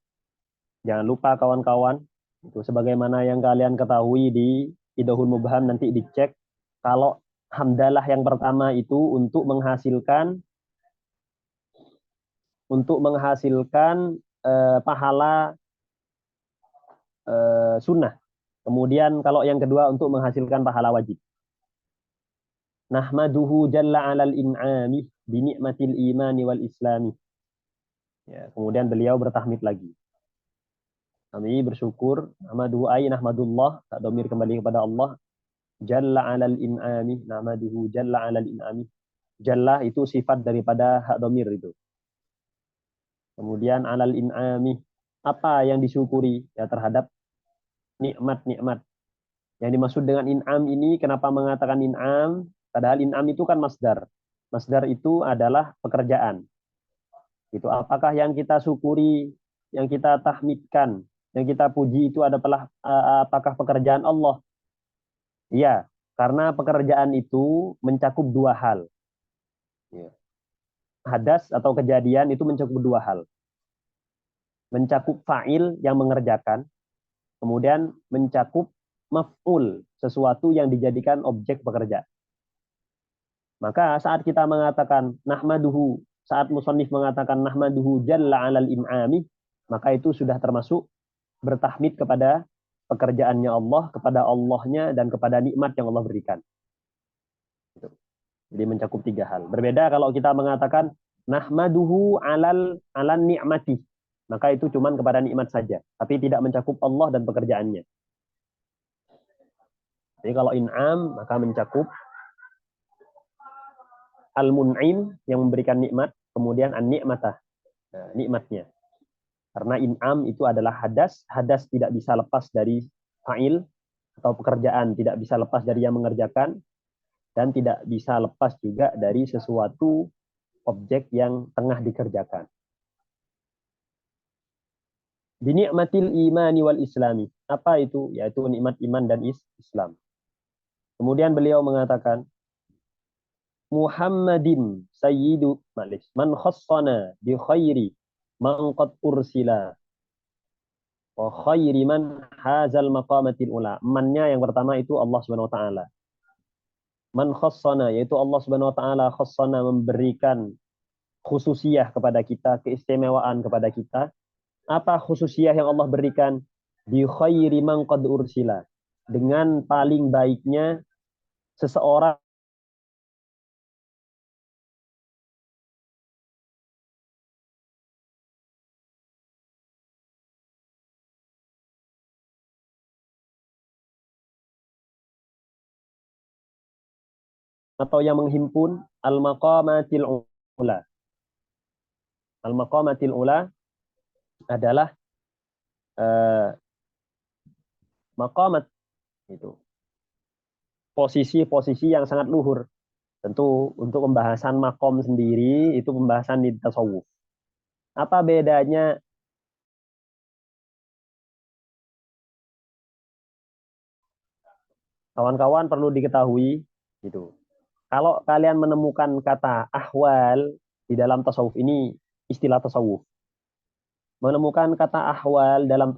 Jangan lupa kawan-kawan, itu sebagaimana yang kalian ketahui di Idahul Mubham, nanti dicek kalau hamdalah yang pertama itu untuk menghasilkan pahala sunnah. Kemudian kalau yang kedua untuk menghasilkan pahala wajib. Nahmaduhu jalla 'alal in'ami bi ni'matil imani wal islami. Ya, kemudian beliau bertahmid lagi. Kami bersyukur, nahmaduhu ay nahmadullah, tak domir kembali kepada Allah. Jalla 'alal in'ami, nahmaduhu jalla 'alal in'ami. Jalla itu sifat daripada hak domir itu. Kemudian 'alal in'ami, apa yang disyukuri ya terhadap nikmat-nikmat. Yang dimaksud dengan in'am ini, kenapa mengatakan in'am? Padahal in'am itu kan masdar. Masdar itu adalah pekerjaan. Itu apakah yang kita syukuri, yang kita tahmidkan, yang kita puji itu adalah apakah pekerjaan Allah? Iya, karena pekerjaan itu mencakup dua hal. Hadas atau kejadian itu mencakup dua hal. Mencakup fa'il yang mengerjakan, kemudian mencakup maf'ul, sesuatu yang dijadikan objek pekerja. Maka saat kita mengatakan nahmaduhu, saat musannif mengatakan nahmaduhu jalla 'alal in'ami, maka itu sudah termasuk bertahmid kepada pekerjaannya Allah, kepada Allahnya, dan kepada nikmat yang Allah berikan. Jadi mencakup tiga hal. Berbeda kalau kita mengatakan nahmaduhu 'alal ni'mati, maka itu cuman kepada nikmat saja, tapi tidak mencakup Allah dan pekerjaannya. Jadi kalau in'am maka mencakup al-mun'im yang memberikan nikmat, kemudian an-ni'matah, nikmatnya. Karena in'am itu adalah hadas, hadas tidak bisa lepas dari fa'il atau pekerjaan, tidak bisa lepas dari yang mengerjakan, dan tidak bisa lepas juga dari sesuatu objek yang tengah dikerjakan. Binikmatil imani wal islami. Apa itu? Yaitu nikmat iman dan Islam. Kemudian beliau mengatakan, Muhammadin sayyidu man khassana bi khairi man qad ursila wa khairi man hazal maqamatil ula. Mannya yang pertama itu Allah Subhanahu wa taala. Man khassana, yaitu Allah Subhanahu wa taala, khassana memberikan khususiyah kepada kita, keistimewaan kepada kita. Apa khususiyah yang Allah berikan? Bi khairi man qad ursila, dengan paling baiknya seseorang atau yang menghimpun al-maqamatil ula. Al-maqamatil ula adalah maqamat itu. Posisi-posisi yang sangat luhur. Tentu untuk pembahasan makom sendiri itu pembahasan di tasawuf. Apa bedanya kawan-kawan perlu diketahui gitu. Kalau kalian menemukan kata ahwal di dalam tasawuf, ini istilah tasawuf. Menemukan kata ahwal dalam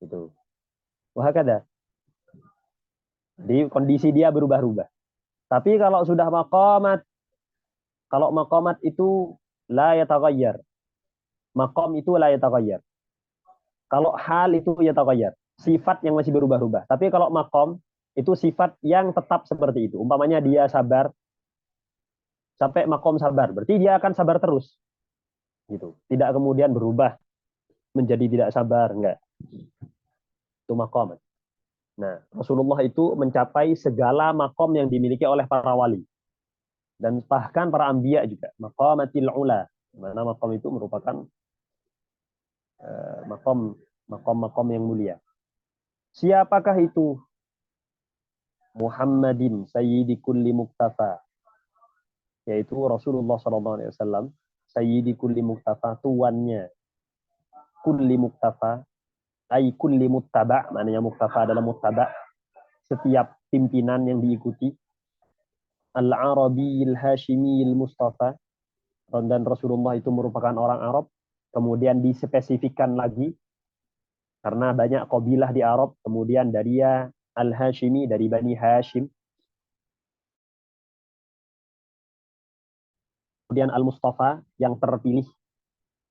itu. Wahakada. Di kondisi dia berubah-ubah. Tapi kalau sudah maqamat, kalau maqamat itu la yataghayyar. Maqam itu la yataghayyar. Kalau hal itu yataghayyar. Sifat yang masih berubah-ubah. Tapi kalau maqam itu sifat yang tetap seperti itu. Umpamanya dia sabar sampai maqam sabar, berarti dia akan sabar terus. Gitu. Tidak kemudian berubah menjadi tidak sabar, enggak. Itu maqam. Nah, Rasulullah itu mencapai segala makom yang dimiliki oleh para wali. Dan bahkan para anbiya juga. Maqamatil ula. Mana makom itu merupakan makom makom-makom yang mulia. Siapakah itu? Muhammadin sayyidi kulli muktafa, yaitu Rasulullah SAW, sayyidi kulli muktafa, tuannya kulli muktafa, ay kulli muttaba, maknanya muktafa adalah muttaba, setiap pimpinan yang diikuti. Al-Arabiyil Hashimiyil Mustafa, dan Rasulullah itu merupakan orang Arab. Kemudian dispesifikkan lagi karena banyak kabilah di Arab, kemudian dari Al-Hashimi, dari Bani Hashim. Kemudian Al-Mustafa, yang terpilih.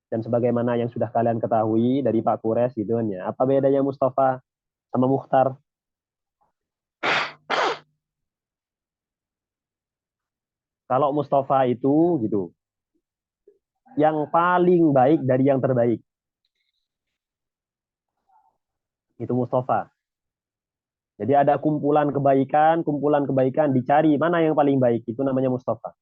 Dan sebagaimana yang sudah kalian ketahui dari Pak Kures gitu kan ya. Apa bedanya Mustafa sama Mukhtar? Kalau Mustafa itu gitu, yang paling baik dari yang terbaik. Itu Mustafa. Jadi ada kumpulan kebaikan dicari mana yang paling baik, itu namanya Mustafa.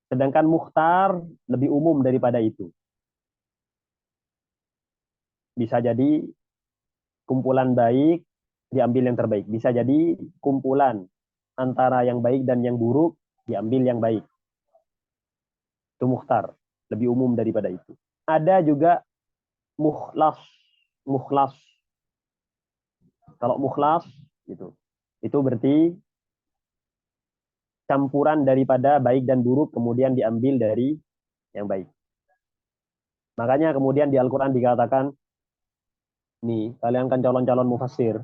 Sedangkan Mukhtar lebih umum daripada itu. Bisa jadi kumpulan baik diambil yang terbaik. Bisa jadi kumpulan antara yang baik dan yang buruk diambil yang baik. Itu Mukhtar, lebih umum daripada itu. Ada juga Mukhlas. Mukhlas. Kalau Mukhlas gitu, itu berarti campuran daripada baik dan buruk kemudian diambil dari yang baik. Makanya kemudian di Al-Quran dikatakan, nih, kalian kan calon-calon mufassir.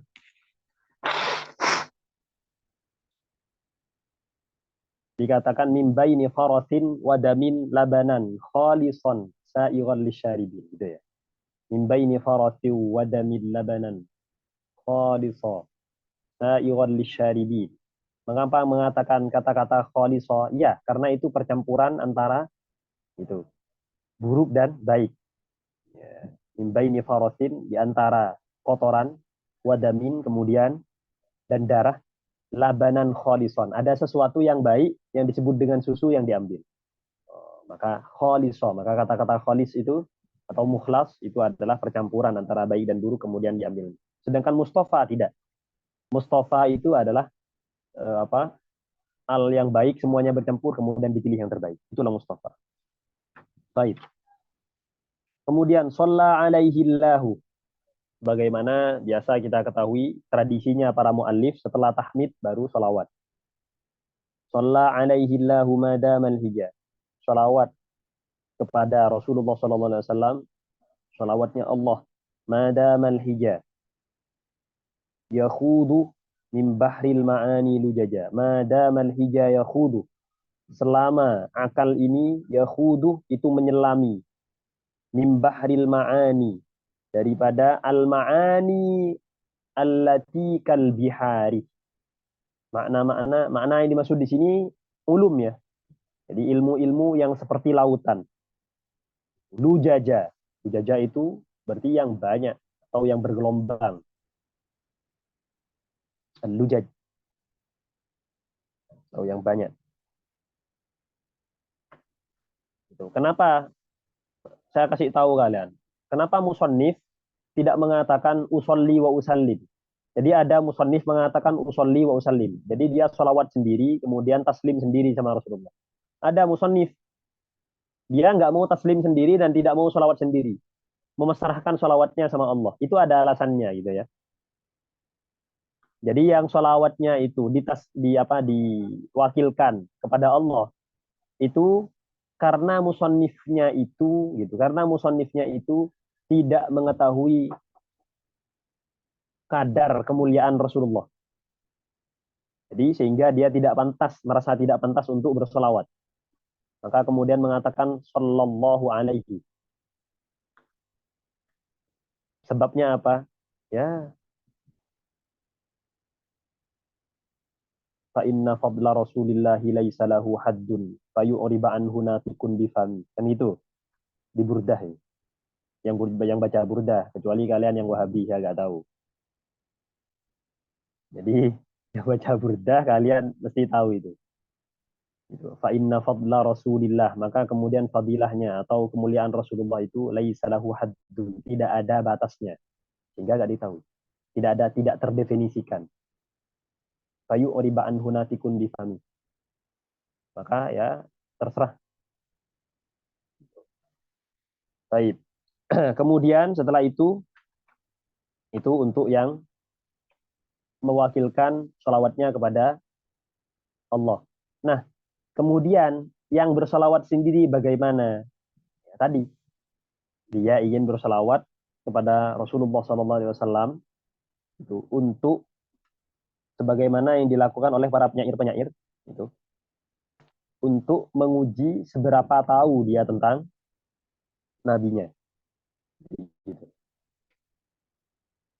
Dikatakan min baini farasin wa damin labanan khalisan sa'iran lisyaribin, gitu ya. Min baini farasin wa damin labanan khalisan sa'iran lisyaribin. Mengapa mengatakan kata-kata khalisa? Ya, karena itu percampuran antara itu buruk dan baik. Ya. Min baini farasin, di antara kotoran, wadamin kemudian, dan darah, labanan kholison. Ada sesuatu yang baik yang disebut dengan susu yang diambil. Maka kholiso, maka kata-kata kholis itu atau mukhlas itu adalah percampuran antara baik dan buruk kemudian diambil. Sedangkan Mustafa tidak. Mustafa itu adalah hal yang baik semuanya bercampur kemudian dipilih yang terbaik. Itulah Mustafa. Baik. Kemudian shalla alaihi llahu. Bagaimana biasa kita ketahui tradisinya para muallif setelah tahmid baru sholawat. Shalla alaihi llahu madamal hija. Sholawat kepada Rasulullah SAW. Sholawatnya Allah. Madamal hija. Yakhudu min bahril ma'ani lujaja. Madamal hija yakhudu. Selama akal ini yakhudu itu menyelami. Min bahril ma'ani. Daripada al-ma'ani allati kal bihari. Makna yang dimaksud di sini ulum ya. Jadi ilmu-ilmu yang seperti lautan. Lujaja. Lujaja itu berarti yang banyak atau yang bergelombang. Lujaj. Atau yang banyak. Kenapa? Saya kasih tahu kalian. Kenapa musannif tidak mengatakan usolli wa usallim? Jadi ada musannif mengatakan usolli wa usallim. Jadi dia sholawat sendiri, kemudian taslim sendiri sama Rasulullah. Ada musannif, dia nggak mau taslim sendiri dan tidak mau sholawat sendiri. Memasrahkan sholawatnya sama Allah. Itu ada alasannya gitu ya. Jadi yang sholawatnya itu diwakilkan kepada Allah itu karena musannifnya itu gitu. Karena musannifnya itu tidak mengetahui kadar kemuliaan Rasulullah. Jadi sehingga dia merasa tidak pantas untuk bersolawat. Maka kemudian mengatakan sallallahu alaihi. Sebabnya apa? Ya. Fa inna fadla Rasulillahi laisa lahu haddun fayu'riba anhu natikun bifami. Kan itu di Burdah ya. Yang baca Burdah, kecuali kalian yang Wahabi saya nggak tahu. Jadi yang baca Burdah kalian mesti tahu itu. Gitu. Fa inna fadla Rasulillah, maka kemudian fadilahnya atau kemuliaan Rasulullah itu laisa lahu haddun, tidak ada batasnya, sehingga nggak ditahu, tidak terdefinisikan. Fayu oriba anhu natikun bifami, maka ya terserah. Baik. Kemudian setelah itu untuk yang mewakilkan sholawatnya kepada Allah. Nah, kemudian yang bersolawat sendiri bagaimana? Ya, tadi dia ingin bersolawat kepada Rasulullah SAW itu untuk sebagaimana yang dilakukan oleh para penyair-penyair itu untuk menguji seberapa tahu dia tentang nabinya. Gitu.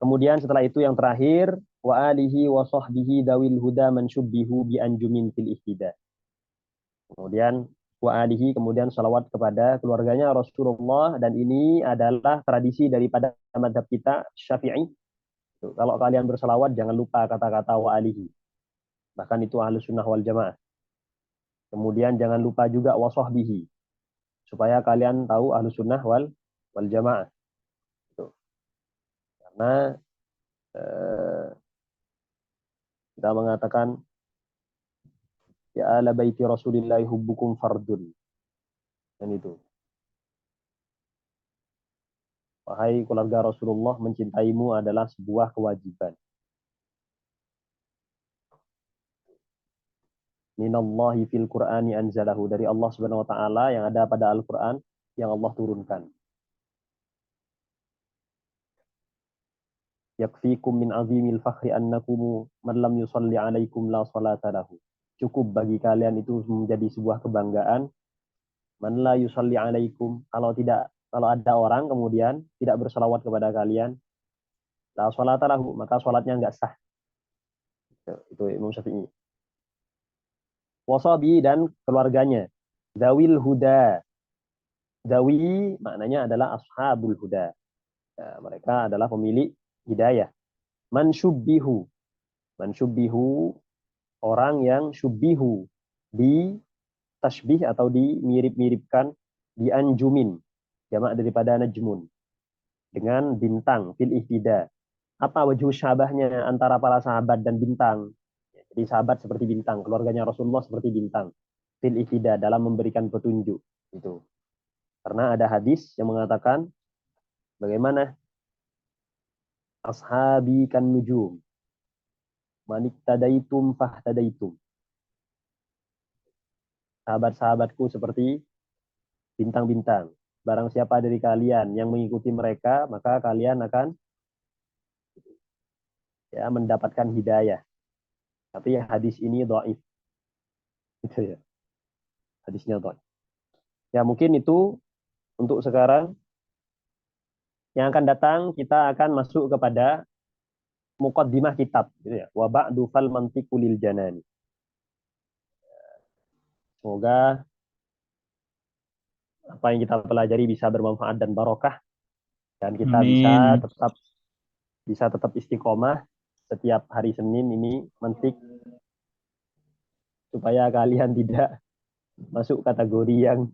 Kemudian setelah itu yang terakhir wa alihi wa sahbihi dawil huda man syubbihu bi anjumin fil ihtida. Kemudian wa alihi, kemudian salawat kepada keluarganya Rasulullah, dan ini adalah tradisi daripada madhab kita Syafi'i. Kalau kalian bersalawat jangan lupa kata-kata wa alihi. Bahkan itu ahlus sunnah wal jamaah. Kemudian jangan lupa juga wa sahbihi, supaya kalian tahu ahlus sunnah wal jamaah. Karena kita mengatakan ya ala baiti Rasulillahi hubbukum fardun. Dan itu. Wahai keluarga Rasulullah, mencintaimu adalah sebuah kewajiban. Minallahi fil Qur'ani anzalahu, dari Allah Subhanahu wa taala yang ada pada Al-Qur'an yang Allah turunkan. Yakfikum min azimil fakhri annakum man lam yusalli alaikum la salata lahu. Cukup bagi kalian itu menjadi sebuah kebanggaan. Man la yusalli alaikum, kalau ada orang kemudian tidak bersalawat kepada kalian, la salata lahu, maka salatnya enggak sah. Itu Imam Syafi'i. Wasabi, dan keluarganya. Zawil huda. Zawi maknanya adalah ashabul huda. Nah, mereka adalah pemilik hidayah. Mansyubbihu. Mansyubbihu, orang yang syubbihu, di tasbih atau dimirip-miripkan, di anjumin, jamak daripada najmun, dengan bintang, fil ihtida. Apa wajhu syabahnya antara para sahabat dan bintang? Jadi sahabat seperti bintang, keluarganya Rasulullah seperti bintang, fil ihtida, dalam memberikan petunjuk. Itu. Karena ada hadis yang mengatakan bagaimana ashabi kan nujum, manik tadaitum fahtadaitum. Sahabat-sahabatku seperti bintang-bintang. Barang siapa dari kalian yang mengikuti mereka, maka kalian akan ya mendapatkan hidayah. Tapi hadis ini dhaif. Gitu ya. Hadisnya dhaif. Ya mungkin itu untuk sekarang. Yang akan datang kita akan masuk kepada muqaddimah kitab, gitu ya. Wa ba'du fal mantiqu lil janani. Semoga apa yang kita pelajari bisa bermanfaat dan barokah, dan kita Amin. bisa tetap istiqomah setiap hari Senin ini mantik, supaya kalian tidak masuk kategori yang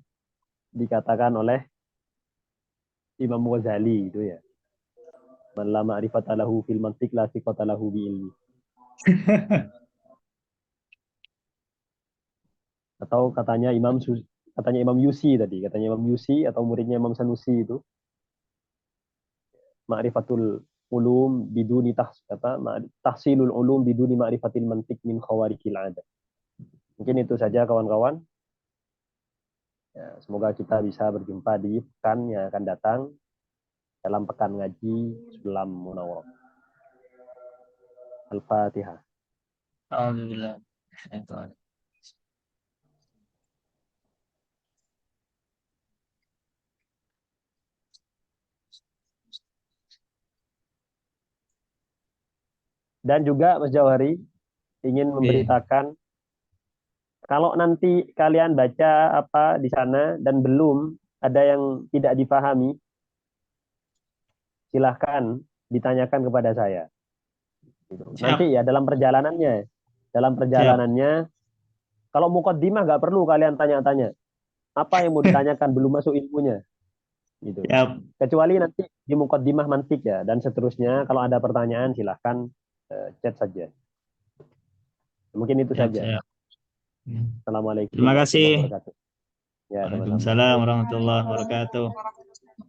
dikatakan oleh Imam Ghazali itu ya. Man la ma'rifata lahu fil mantik la siqata lahu bi ilmi. Atau katanya Imam Yusi tadi, katanya Imam Yusi atau muridnya Imam Sanusi itu, ma'rifatul ulum biduni tahsilul ulum biduni ma'rifatil mantik min khawarikil adat. Mungkin itu saja kawan-kawan. Ya, semoga kita bisa berjumpa di pekan yang akan datang dalam pekan ngaji Sulam Munawwarah. Al-Fatihah. Alhamdulillah. Dan juga Mas Jawhari ingin Oke. memberitakan, kalau nanti kalian baca apa di sana dan belum ada yang tidak dipahami, silahkan ditanyakan kepada saya. Nanti Siap. ya dalam Siap. perjalanannya Kalau mukaddimah nggak perlu kalian tanya-tanya. Apa yang mau ditanyakan belum masuk ilmunya, gitu. Siap, Kecuali nanti di mukaddimah mantik ya dan seterusnya. Kalau ada pertanyaan silahkan chat saja. Mungkin itu siap, saja. siap. Assalamualaikum Terima warahmatullahi kasih. wabarakatuh. Ya, sama-sama. Waalaikumsalam warahmatullahi wabarakatuh.